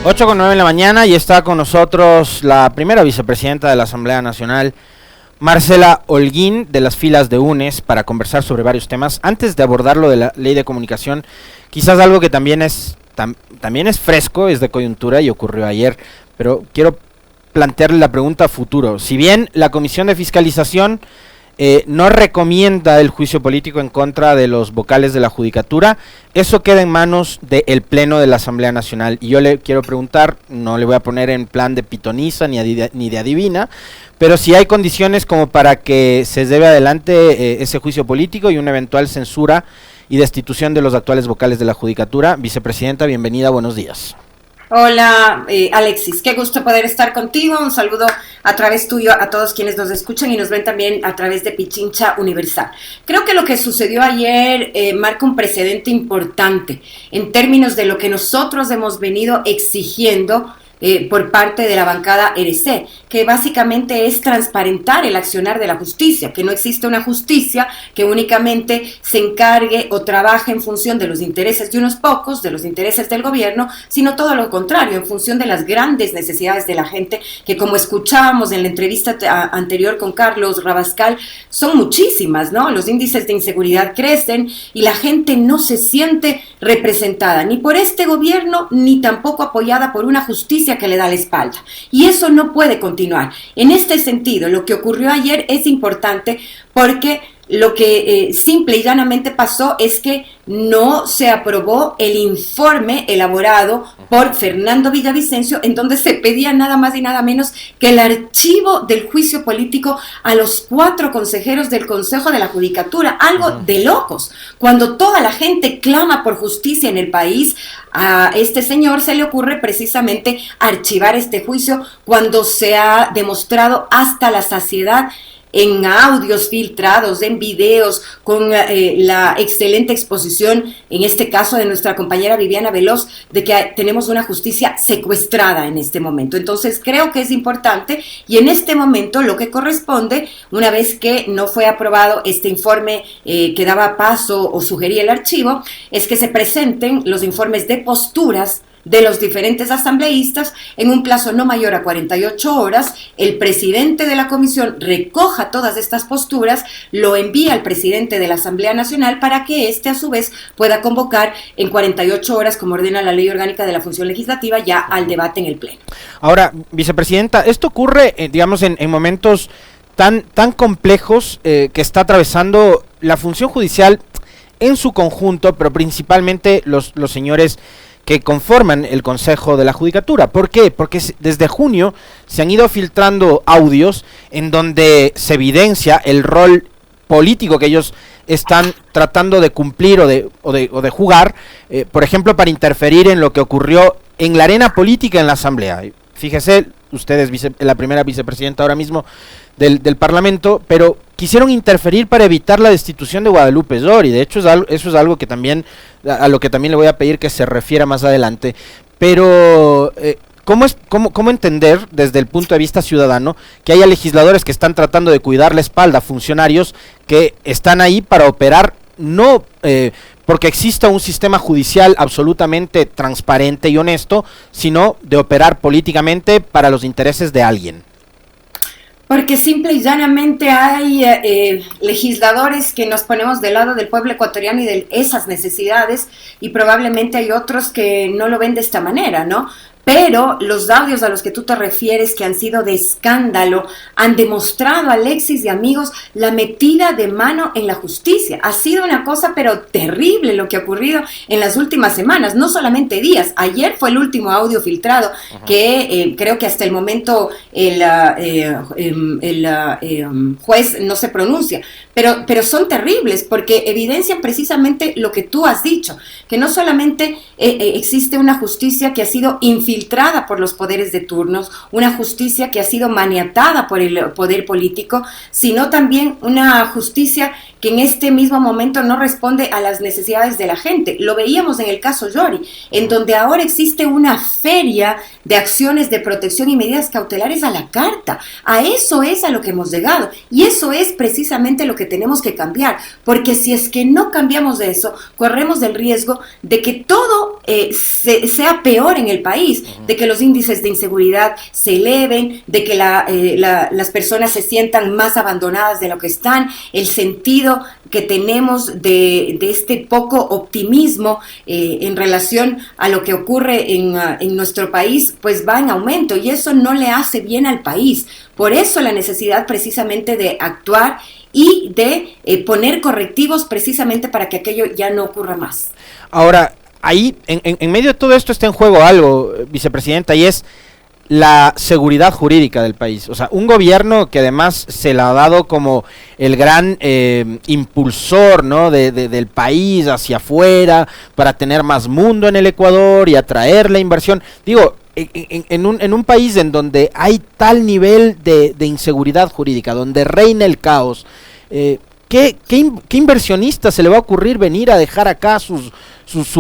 8:09 de la mañana y está con nosotros la primera vicepresidenta de la Asamblea Nacional, Marcela Holguín, de las filas de UNES, para conversar sobre varios temas. Antes de abordar lo de la ley de comunicación, quizás algo que también es fresco, es de coyuntura y ocurrió ayer, pero quiero plantearle la pregunta a futuro. Si bien la Comisión de Fiscalización no recomienda el juicio político en contra de los vocales de la Judicatura, eso queda en manos del Pleno de la Asamblea Nacional. Y yo le quiero preguntar, no le voy a poner en plan de pitoniza ni de adivina, pero si hay condiciones como para que se lleve adelante ese juicio político y una eventual censura y destitución de los actuales vocales de la Judicatura. Vicepresidenta, bienvenida, buenos días. Hola Alexis, qué gusto poder estar contigo, un saludo a través tuyo a todos quienes nos escuchan y nos ven también a través de Pichincha Universal. Creo que lo que sucedió ayer marca un precedente importante en términos de lo que nosotros hemos venido exigiendo por parte de la bancada RC, que básicamente es transparentar el accionar de la justicia, que no existe una justicia que únicamente se encargue o trabaje en función de los intereses de unos pocos, de los intereses del gobierno, sino todo lo contrario, en función de las grandes necesidades de la gente, que como escuchábamos en la entrevista anterior con Carlos Rabascal, son muchísimas, ¿no? Los índices de inseguridad crecen y la gente no se siente representada, ni por este gobierno, ni tampoco apoyada por una justicia que le da la espalda. Y eso no puede continuar. En este sentido, lo que ocurrió ayer es importante porque lo que simple y llanamente pasó es que no se aprobó el informe elaborado por Fernando Villavicencio, en donde se pedía nada más y nada menos que el archivo del juicio político a los 4 consejeros del Consejo de la Judicatura, algo de locos. Cuando toda la gente clama por justicia en el país, a este señor se le ocurre precisamente archivar este juicio cuando se ha demostrado hasta la saciedad en audios filtrados, en videos, con la excelente exposición, en este caso de nuestra compañera Viviana Veloz, de que tenemos una justicia secuestrada en este momento. Entonces creo que es importante y en este momento lo que corresponde, una vez que no fue aprobado este informe que daba paso o sugería el archivo, es que se presenten los informes de posturas de los diferentes asambleístas en un plazo no mayor a 48 horas, el presidente de la comisión recoja todas estas posturas, lo envía al presidente de la Asamblea Nacional para que éste a su vez pueda convocar en 48 horas, como ordena la Ley Orgánica de la Función Legislativa, ya al debate en el Pleno. Ahora, vicepresidenta, esto ocurre, digamos, en momentos tan complejos que está atravesando la función judicial en su conjunto, pero principalmente los señores que conforman el Consejo de la Judicatura. ¿Por qué? Porque desde junio se han ido filtrando audios en donde se evidencia el rol político que ellos están tratando de cumplir o de jugar, por ejemplo, para interferir en lo que ocurrió en la arena política en la Asamblea. Fíjese, usted es la primera vicepresidenta ahora mismo del Parlamento, pero quisieron interferir para evitar la destitución de Guadalupe Llori. De hecho, eso es algo que también, a lo que también le voy a pedir que se refiera más adelante. Pero, ¿cómo entender, desde el punto de vista ciudadano, que haya legisladores que están tratando de cuidar la espalda a funcionarios que están ahí para operar, no porque exista un sistema judicial absolutamente transparente y honesto, sino de operar políticamente para los intereses de alguien? Porque simple y llanamente hay legisladores que nos ponemos del lado del pueblo ecuatoriano y de esas necesidades, y probablemente hay otros que no lo ven de esta manera, ¿no? Pero los audios a los que tú te refieres, que han sido de escándalo, han demostrado, Alexis y amigos, la metida de mano en la justicia. Ha sido una cosa pero terrible lo que ha ocurrido en las últimas semanas, no solamente días. Ayer fue el último audio filtrado, que creo que hasta el momento el juez no se pronuncia. Pero son terribles porque evidencian precisamente lo que tú has dicho, que no solamente existe una justicia que ha sido infiltrada por los poderes de turnos, una justicia que ha sido maniatada por el poder político, sino también una justicia que en este mismo momento no responde a las necesidades de la gente. Lo veíamos en el caso Llori, en donde ahora existe una feria de acciones de protección y medidas cautelares a la carta. A eso es a lo que hemos llegado, y eso es precisamente lo que tenemos que cambiar, porque si es que no cambiamos de eso, corremos el riesgo de que todo sea peor en el país, país, de que los índices de inseguridad se eleven, de que las personas se sientan más abandonadas de lo que están, el sentido que tenemos de este poco optimismo en relación a lo que ocurre en nuestro país, pues va en aumento, y eso no le hace bien al país. Por eso la necesidad precisamente de actuar y de poner correctivos precisamente para que aquello ya no ocurra más. Ahora, ahí, en medio de todo esto está en juego algo, vicepresidenta, y es la seguridad jurídica del país. O sea, un gobierno que además se la ha dado como el gran impulsor, ¿no?, del país hacia afuera, para tener más mundo en el Ecuador y atraer la inversión. Digo, en un país en donde hay tal nivel de inseguridad jurídica, donde reina el caos, ¿qué inversionista se le va a ocurrir venir a dejar acá sus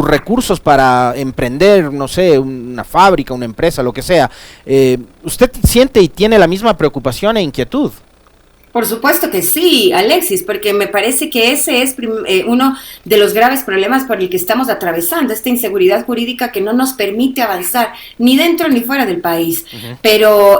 recursos para emprender, no sé, una fábrica, una empresa, lo que sea? ¿Usted siente y tiene la misma preocupación e inquietud? Por supuesto que sí, Alexis, porque me parece que ese es uno de los graves problemas por el que estamos atravesando, esta inseguridad jurídica que no nos permite avanzar ni dentro ni fuera del país. Uh-huh. Pero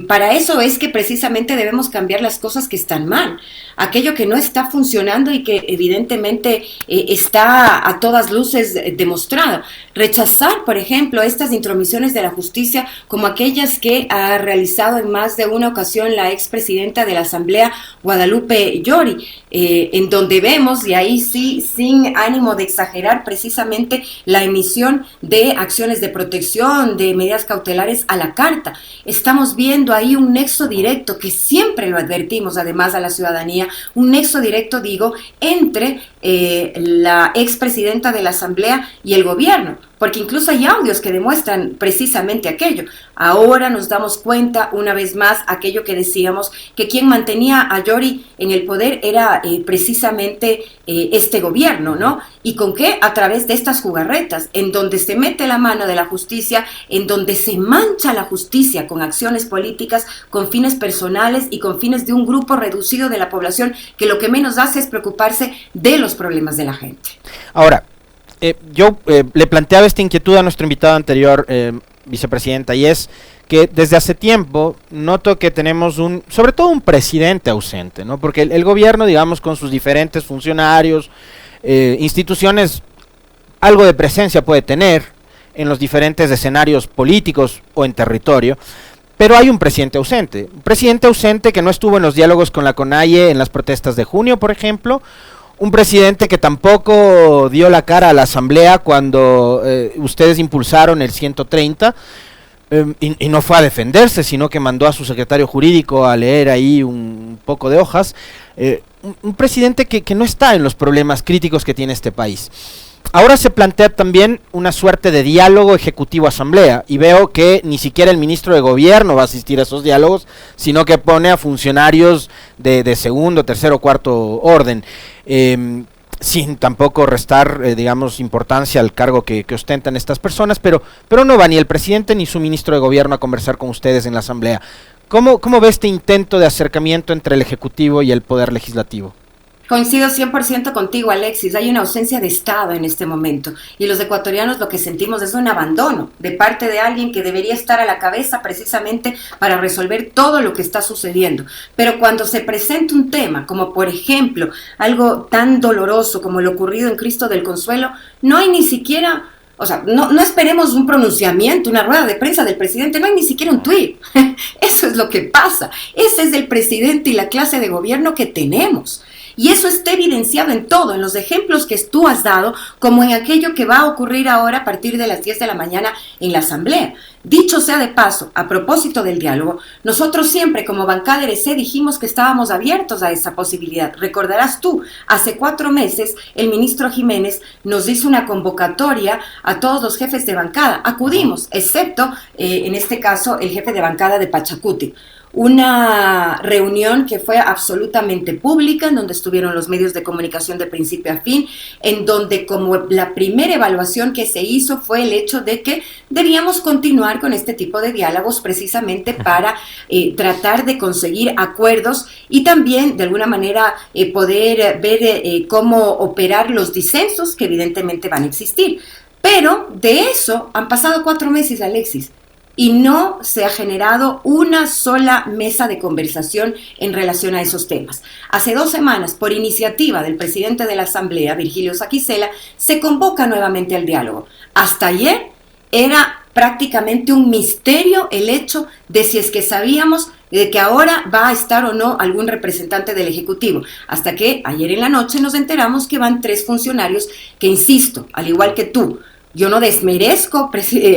para eso es que precisamente debemos cambiar las cosas que están mal, aquello que no está funcionando y que evidentemente está a todas luces demostrado. Rechazar, por ejemplo, estas intromisiones de la justicia como aquellas que ha realizado en más de una ocasión la expresidenta de la Asamblea, Guadalupe Llori, en donde vemos, y ahí sí, sin ánimo de exagerar, precisamente la emisión de acciones de protección, de medidas cautelares a la carta. Estamos viendo ahí un nexo directo, que siempre lo advertimos además a la ciudadanía, un nexo directo, digo, entre la expresidenta de la Asamblea y el gobierno, porque incluso hay audios que demuestran precisamente aquello. Ahora nos damos cuenta una vez más aquello que decíamos, que quien mantenía a Llori en el poder era precisamente este gobierno, ¿no? ¿Y con qué? A través de estas jugarretas, en donde se mete la mano de la justicia, en donde se mancha la justicia con acciones políticas, con fines personales y con fines de un grupo reducido de la población que lo que menos hace es preocuparse de los problemas de la gente. Ahora, yo le planteaba esta inquietud a nuestro invitado anterior, vicepresidenta, y es que desde hace tiempo noto que tenemos sobre todo un presidente ausente, ¿no? Porque el gobierno, digamos, con sus diferentes funcionarios, instituciones, algo de presencia puede tener en los diferentes escenarios políticos o en territorio, pero hay un presidente ausente que no estuvo en los diálogos con la CONAIE en las protestas de junio, por ejemplo, un presidente que tampoco dio la cara a la Asamblea cuando ustedes impulsaron el 130, y no fue a defenderse, sino que mandó a su secretario jurídico a leer ahí un poco de hojas. Un presidente que no está en los problemas críticos que tiene este país. Ahora se plantea también una suerte de diálogo ejecutivo-asamblea, y veo que ni siquiera el ministro de gobierno va a asistir a esos diálogos, sino que pone a funcionarios de segundo, tercero, cuarto orden, sin tampoco restar, digamos, importancia al cargo que ostentan estas personas, pero no va ni el presidente ni su ministro de gobierno a conversar con ustedes en la asamblea. ¿Cómo ve este intento de acercamiento entre el ejecutivo y el poder legislativo? Coincido 100% contigo, Alexis. Hay una ausencia de Estado en este momento, y los ecuatorianos lo que sentimos es un abandono de parte de alguien que debería estar a la cabeza precisamente para resolver todo lo que está sucediendo. Pero cuando se presenta un tema, como por ejemplo algo tan doloroso como lo ocurrido en Cristo del Consuelo, no hay ni siquiera... O sea, no esperemos un pronunciamiento, una rueda de prensa del presidente, no hay ni siquiera un tuit. Eso es lo que pasa. Ese es el presidente y la clase de gobierno que tenemos. Y eso está evidenciado en todo, en los ejemplos que tú has dado, como en aquello que va a ocurrir ahora a partir de las 10 de la mañana en la Asamblea. Dicho sea de paso, a propósito del diálogo, nosotros siempre como bancada RC dijimos que estábamos abiertos a esa posibilidad. Recordarás tú, hace 4 meses el ministro Jiménez nos hizo una convocatoria a todos los jefes de bancada. Acudimos, excepto en este caso el jefe de bancada de Pachacuti. Una reunión que fue absolutamente pública, en donde estuvieron los medios de comunicación de principio a fin, en donde como la primera evaluación que se hizo fue el hecho de que debíamos continuar con este tipo de diálogos precisamente para tratar de conseguir acuerdos y también de alguna manera poder ver cómo operar los disensos que evidentemente van a existir. Pero de eso han pasado 4 meses, Alexis, y no se ha generado una sola mesa de conversación en relación a esos temas. Hace 2 semanas, por iniciativa del presidente de la Asamblea, Virgilio Saquicela, se convoca nuevamente al diálogo. Hasta ayer era prácticamente un misterio el hecho de si es que sabíamos de que ahora va a estar o no algún representante del Ejecutivo, hasta que ayer en la noche nos enteramos que van 3 funcionarios que, insisto, al igual que tú, yo no desmerezco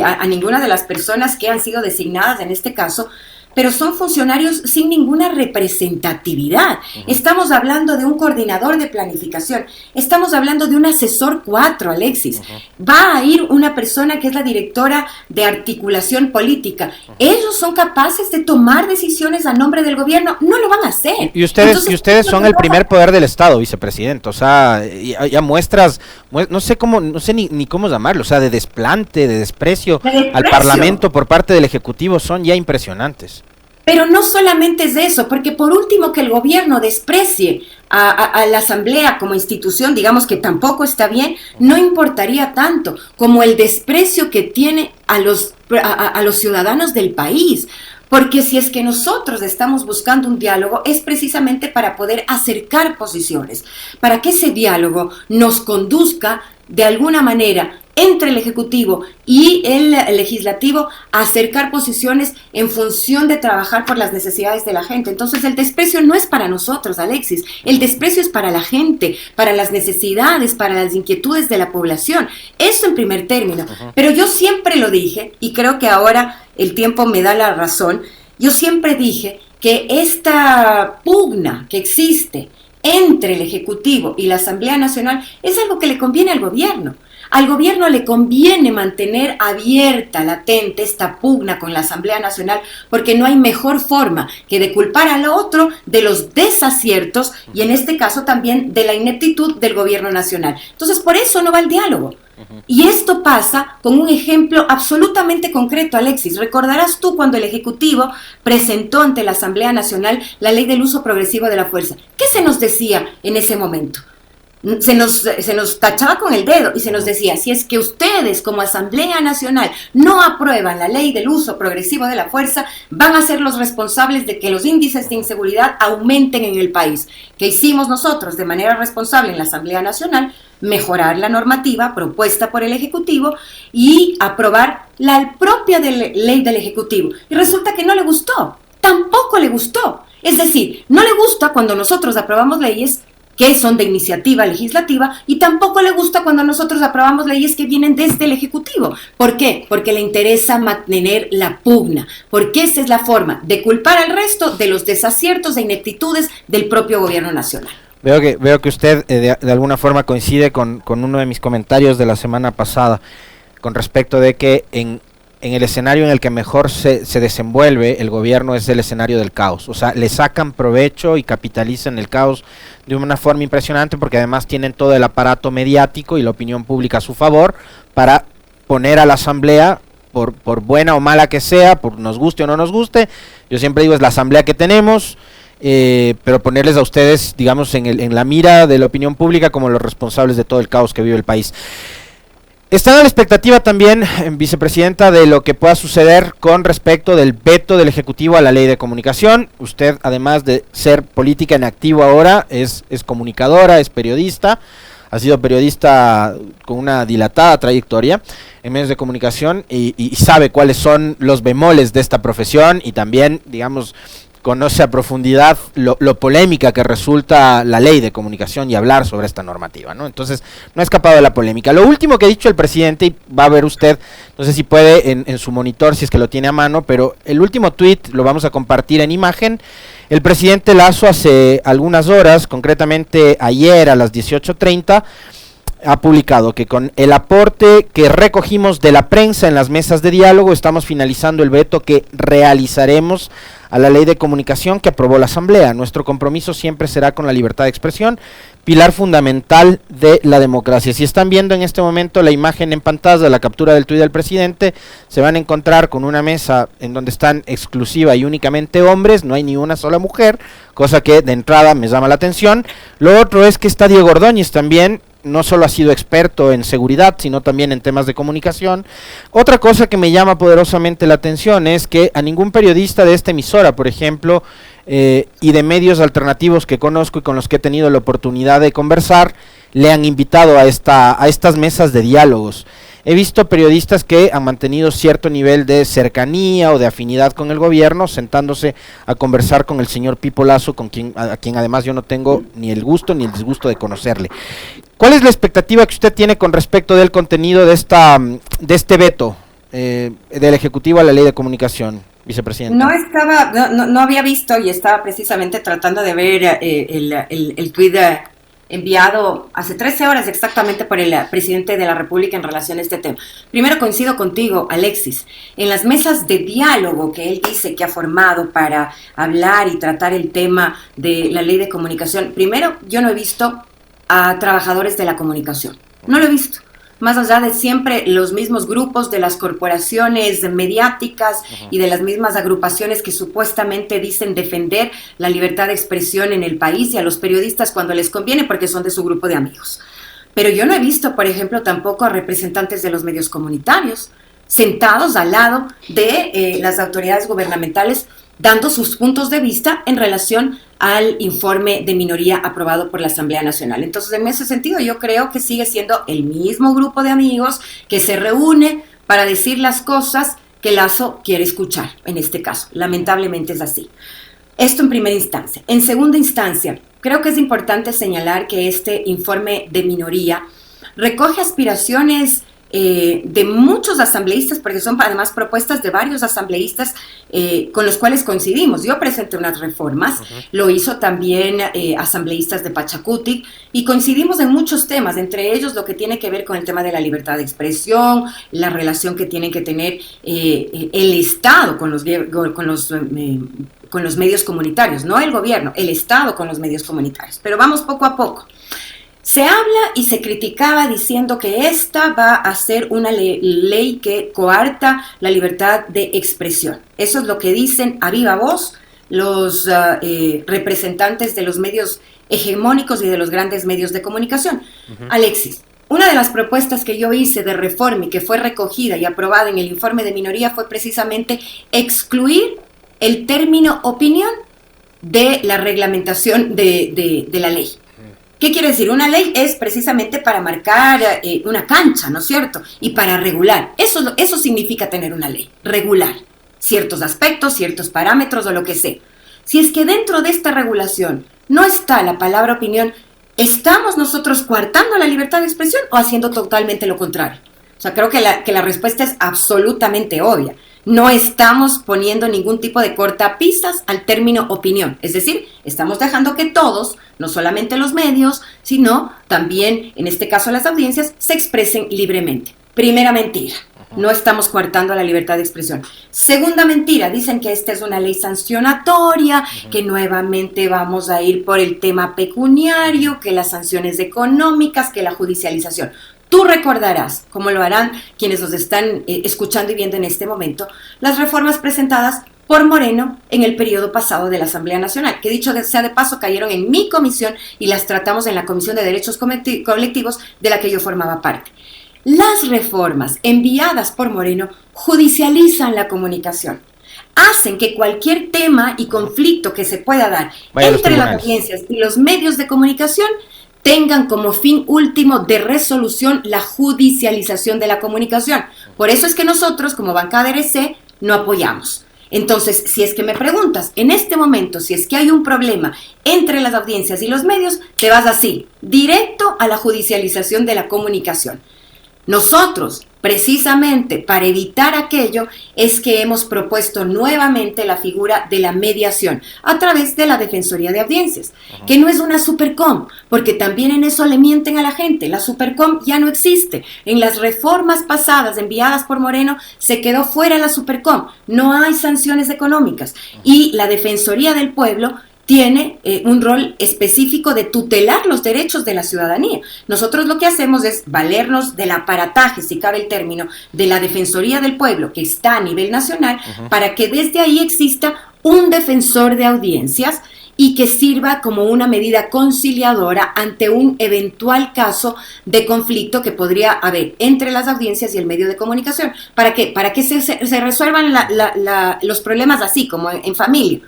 a ninguna de las personas que han sido designadas en este caso, pero son funcionarios sin ninguna representatividad. Estamos hablando de un coordinador de planificación, estamos hablando de un asesor 4, Alexis. Va a ir una persona que es la directora de articulación política. Ellos son capaces de tomar decisiones a nombre del gobierno, no lo van a hacer. Y ustedes son el primer poder del Estado, vicepresidente, o sea, ya muestras, no sé ni cómo llamarlo, o sea, de desplante, de desprecio al Parlamento por parte del Ejecutivo son ya impresionantes. Pero no solamente es eso, porque por último que el gobierno desprecie a la Asamblea como institución, digamos que tampoco está bien, no importaría tanto como el desprecio que tiene a los ciudadanos del país. Porque si es que nosotros estamos buscando un diálogo es precisamente para poder acercar posiciones, para que ese diálogo nos conduzca de alguna manera entre el Ejecutivo y el Legislativo a acercar posiciones en función de trabajar por las necesidades de la gente. Entonces el desprecio no es para nosotros, Alexis, el desprecio es para la gente, para las necesidades, para las inquietudes de la población. Eso en primer término. Pero yo siempre lo dije, y creo que ahora el tiempo me da la razón, yo siempre dije que esta pugna que existe entre el Ejecutivo y la Asamblea Nacional es algo que le conviene al gobierno. Al gobierno le conviene mantener abierta, latente, esta pugna con la Asamblea Nacional, porque no hay mejor forma que de culpar al otro de los desaciertos y en este caso también de la ineptitud del gobierno nacional. Entonces, por eso no va el diálogo. Y esto pasa con un ejemplo absolutamente concreto, Alexis. Recordarás tú cuando el Ejecutivo presentó ante la Asamblea Nacional la ley del uso progresivo de la fuerza. ¿Qué se nos decía en ese momento? Se nos tachaba con el dedo y se nos decía, si es que ustedes como Asamblea Nacional no aprueban la ley del uso progresivo de la fuerza, van a ser los responsables de que los índices de inseguridad aumenten en el país. ¿Qué hicimos nosotros de manera responsable en la Asamblea Nacional? Mejorar la normativa propuesta por el Ejecutivo y aprobar la propia ley del Ejecutivo. Y resulta que no le gustó, tampoco le gustó. Es decir, no le gusta cuando nosotros aprobamos leyes que son de iniciativa legislativa y tampoco le gusta cuando nosotros aprobamos leyes que vienen desde el Ejecutivo. ¿Por qué? Porque le interesa mantener la pugna, porque esa es la forma de culpar al resto de los desaciertos e ineptitudes del propio gobierno nacional. Veo que usted de alguna forma coincide con uno de mis comentarios de la semana pasada con respecto de que en el escenario en el que mejor se desenvuelve el gobierno es el escenario del caos. O sea, le sacan provecho y capitalizan el caos de una forma impresionante porque además tienen todo el aparato mediático y la opinión pública a su favor para poner a la Asamblea, por buena o mala que sea, por nos guste o no nos guste, yo siempre digo es la Asamblea que tenemos, pero ponerles a ustedes, digamos, en la mira de la opinión pública como los responsables de todo el caos que vive el país. Está a la expectativa también, vicepresidenta, de lo que pueda suceder con respecto del veto del Ejecutivo a la Ley de Comunicación. Usted, además de ser política en activo ahora, es comunicadora, es periodista, ha sido periodista con una dilatada trayectoria en medios de comunicación y sabe cuáles son los bemoles de esta profesión y también, digamos, conoce a profundidad lo polémica que resulta la ley de comunicación y hablar sobre esta normativa, ¿no? Entonces, no ha escapado de la polémica. Lo último que ha dicho el presidente, y va a ver usted, no sé si puede en su monitor, si es que lo tiene a mano, pero el último tuit lo vamos a compartir en imagen. El presidente Lasso hace algunas horas, concretamente ayer a las 18:30, ha publicado que con el aporte que recogimos de la prensa en las mesas de diálogo estamos finalizando el veto que realizaremos a la ley de comunicación que aprobó la Asamblea. Nuestro compromiso siempre será con la libertad de expresión, pilar fundamental de la democracia. Si están viendo en este momento la imagen en pantalla, la captura del tuit del presidente, se van a encontrar con una mesa en donde están exclusiva y únicamente hombres, no hay ni una sola mujer, cosa que de entrada me llama la atención. Lo otro es que está Diego Ordóñez también, no solo ha sido experto en seguridad, sino también en temas de comunicación. Otra cosa que me llama poderosamente la atención es que a ningún periodista de esta emisora, por ejemplo, y de medios alternativos que conozco y con los que he tenido la oportunidad de conversar, le han invitado a estas mesas de diálogos. He visto periodistas que han mantenido cierto nivel de cercanía o de afinidad con el gobierno, sentándose a conversar con el señor Pipo Lazo, a quien además yo no tengo ni el gusto ni el disgusto de conocerle. ¿Cuál es la expectativa que usted tiene con respecto del contenido de este veto del Ejecutivo a la Ley de Comunicación, vicepresidente? No había visto y estaba precisamente tratando de ver el tuit enviado hace 13 horas exactamente por el presidente de la República en relación a este tema. Primero coincido contigo, Alexis, en las mesas de diálogo que él dice que ha formado para hablar y tratar el tema de la ley de comunicación. Primero, yo no he visto a trabajadores de la comunicación, no lo he visto. Más allá de siempre los mismos grupos de las corporaciones mediáticas y de las mismas agrupaciones que supuestamente dicen defender la libertad de expresión en el país y a los periodistas cuando les conviene porque son de su grupo de amigos. Pero yo no he visto, por ejemplo, tampoco a representantes de los medios comunitarios sentados al lado de las autoridades gubernamentales dando sus puntos de vista en relación al informe de minoría aprobado por la Asamblea Nacional. Entonces, en ese sentido, yo creo que sigue siendo el mismo grupo de amigos que se reúne para decir las cosas que Lazo quiere escuchar, en este caso. Lamentablemente es así. Esto en primera instancia. En segunda instancia, creo que es importante señalar que este informe de minoría recoge aspiraciones de muchos asambleístas, porque son además propuestas de varios asambleístas con los cuales coincidimos. Yo presenté unas reformas, lo hizo también asambleístas de Pachacutic, y coincidimos en muchos temas, entre ellos lo que tiene que ver con el tema de la libertad de expresión, la relación que tiene que tener el Estado con los medios comunitarios, no el gobierno, el Estado con los medios comunitarios. Pero vamos poco a poco. Se habla y se criticaba diciendo que esta va a ser una ley que coarta la libertad de expresión. Eso es lo que dicen a viva voz los representantes de los medios hegemónicos y de los grandes medios de comunicación. Alexis, una de las propuestas que yo hice de reforma y que fue recogida y aprobada en el informe de minoría fue precisamente excluir el término opinión de la reglamentación de la ley. ¿Qué quiere decir? Una ley es precisamente para marcar una cancha, ¿no es cierto? Y para regular. Eso significa tener una ley, regular ciertos aspectos, ciertos parámetros o lo que sea. Si es que dentro de esta regulación no está la palabra opinión, ¿estamos nosotros coartando la libertad de expresión o haciendo totalmente lo contrario? O sea, creo que la respuesta es absolutamente obvia. No estamos poniendo ningún tipo de cortapisas al término opinión. Es decir, estamos dejando que todos, no solamente los medios, sino también, en este caso las audiencias, se expresen libremente. Primera mentira, no estamos coartando la libertad de expresión. Segunda mentira, dicen que esta es una ley sancionatoria, que nuevamente vamos a ir por el tema pecuniario, que las sanciones económicas, que la judicialización. Tú recordarás, como lo harán quienes nos están escuchando y viendo en este momento, las reformas presentadas por Moreno en el periodo pasado de la Asamblea Nacional, que dicho sea de paso cayeron en mi comisión y las tratamos en la Comisión de Derechos Colectivos de la que yo formaba parte. Las reformas enviadas por Moreno judicializan la comunicación, hacen que cualquier tema y conflicto que se pueda dar entre las audiencias y los medios de comunicación tengan como fin último de resolución la judicialización de la comunicación. Por eso es que nosotros, como bancada RC, no apoyamos. Entonces, si es que me preguntas, en este momento, si es que hay un problema entre las audiencias y los medios, te vas así, directo a la judicialización de la comunicación. Nosotros, precisamente para evitar aquello, es que hemos propuesto nuevamente la figura de la mediación a través de la Defensoría de Audiencias, que no es una Supercom, porque también en eso le mienten a la gente. La Supercom ya no existe. En las reformas pasadas enviadas por Moreno se quedó fuera la Supercom. No hay sanciones económicas. Y la Defensoría del Pueblo tiene un rol específico de tutelar los derechos de la ciudadanía. Nosotros lo que hacemos es valernos del aparataje, si cabe el término, de la Defensoría del Pueblo, que está a nivel nacional, para que desde ahí exista un defensor de audiencias y que sirva como una medida conciliadora ante un eventual caso de conflicto que podría haber entre las audiencias y el medio de comunicación. ¿Para qué? Para que se resuelvan los problemas así, como en familia.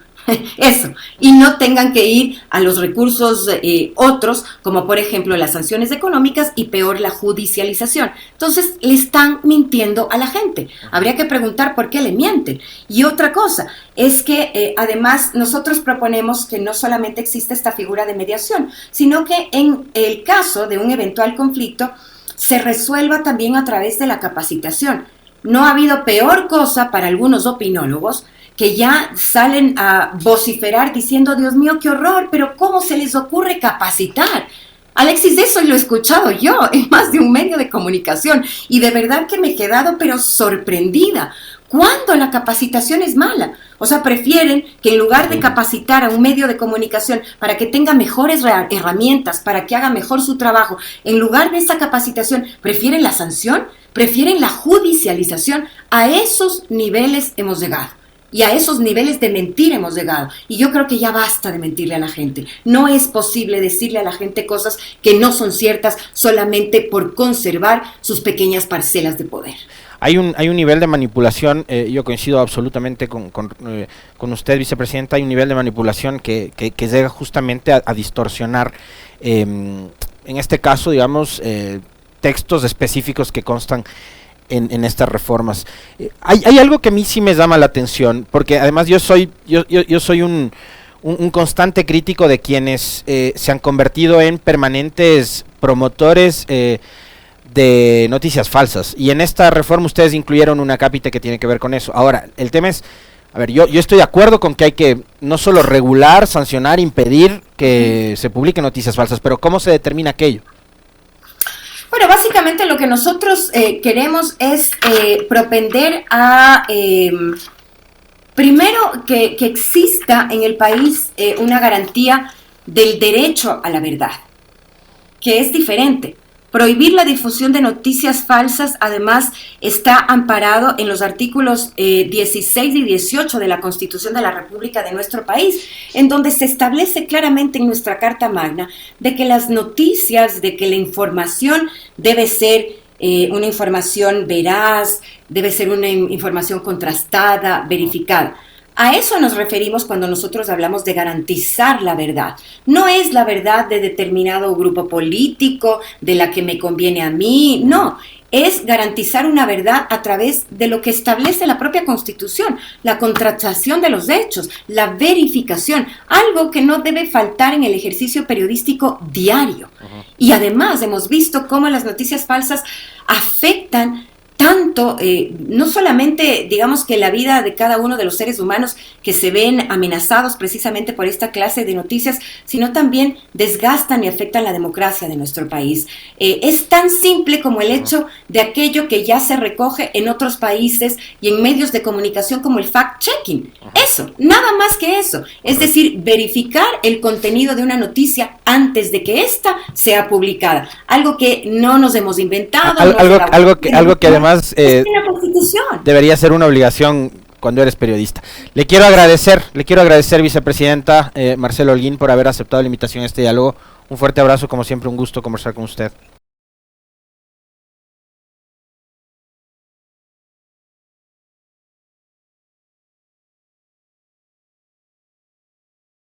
Eso, y no tengan que ir a los recursos otros, como por ejemplo las sanciones económicas y peor la judicialización. Entonces le están mintiendo a la gente. Habría que preguntar por qué le mienten. Y otra cosa es que además nosotros proponemos que no solamente exista esta figura de mediación, sino que en el caso de un eventual conflicto se resuelva también a través de la capacitación. No ha habido peor cosa para algunos opinólogos que ya salen a vociferar diciendo, Dios mío, qué horror, pero ¿cómo se les ocurre capacitar? Alexis, de eso lo he escuchado yo en más de un medio de comunicación y de verdad que me he quedado pero sorprendida. ¿Cuándo la capacitación es mala? O sea, prefieren que en lugar de capacitar a un medio de comunicación para que tenga mejores herramientas, para que haga mejor su trabajo, en lugar de esa capacitación, prefieren la sanción, prefieren la judicialización. A esos niveles hemos llegado. Y a esos niveles de mentir hemos llegado. Y yo creo que ya basta de mentirle a la gente. No es posible decirle a la gente cosas que no son ciertas solamente por conservar sus pequeñas parcelas de poder. Hay un nivel de manipulación, yo coincido absolutamente con usted, vicepresidenta, hay un nivel de manipulación que llega justamente a distorsionar, en este caso, digamos, textos específicos que constan en estas reformas. Hay algo que a mí sí me llama la atención, porque además yo soy un constante crítico de quienes se han convertido en permanentes promotores de noticias falsas, y en esta reforma ustedes incluyeron una cápita que tiene que ver con eso. Ahora, el tema es, a ver, yo estoy de acuerdo con que hay que no solo regular, sancionar, impedir que se publiquen noticias falsas, pero ¿cómo se determina aquello? Bueno, básicamente lo que nosotros queremos es propender a, primero, que exista en el país una garantía del derecho a la verdad, que es diferente. Prohibir la difusión de noticias falsas, además, está amparado en los artículos 16 y 18 de la Constitución de la República de nuestro país, en donde se establece claramente en nuestra Carta Magna de que las noticias, de que la información debe ser una información veraz, debe ser una información contrastada, verificada. A eso nos referimos cuando nosotros hablamos de garantizar la verdad. No es la verdad de determinado grupo político, de la que me conviene a mí, no. Es garantizar una verdad a través de lo que establece la propia Constitución, la contrastación de los hechos, la verificación, algo que no debe faltar en el ejercicio periodístico diario. Y además hemos visto cómo las noticias falsas afectan tanto, no solamente, digamos, que la vida de cada uno de los seres humanos que se ven amenazados precisamente por esta clase de noticias, sino también desgastan y afectan la democracia de nuestro país. Es tan simple como el hecho de aquello que ya se recoge en otros países y en medios de comunicación como el fact-checking. Eso, nada más que eso. Es decir, verificar el contenido de una noticia antes de que ésta sea publicada. Algo que no nos hemos inventado. Algo que además Constitución. Debería ser una obligación cuando eres periodista. Le quiero agradecer, vicepresidenta Marcela Holguín, por haber aceptado la invitación a este diálogo. Un fuerte abrazo, como siempre, un gusto conversar con usted.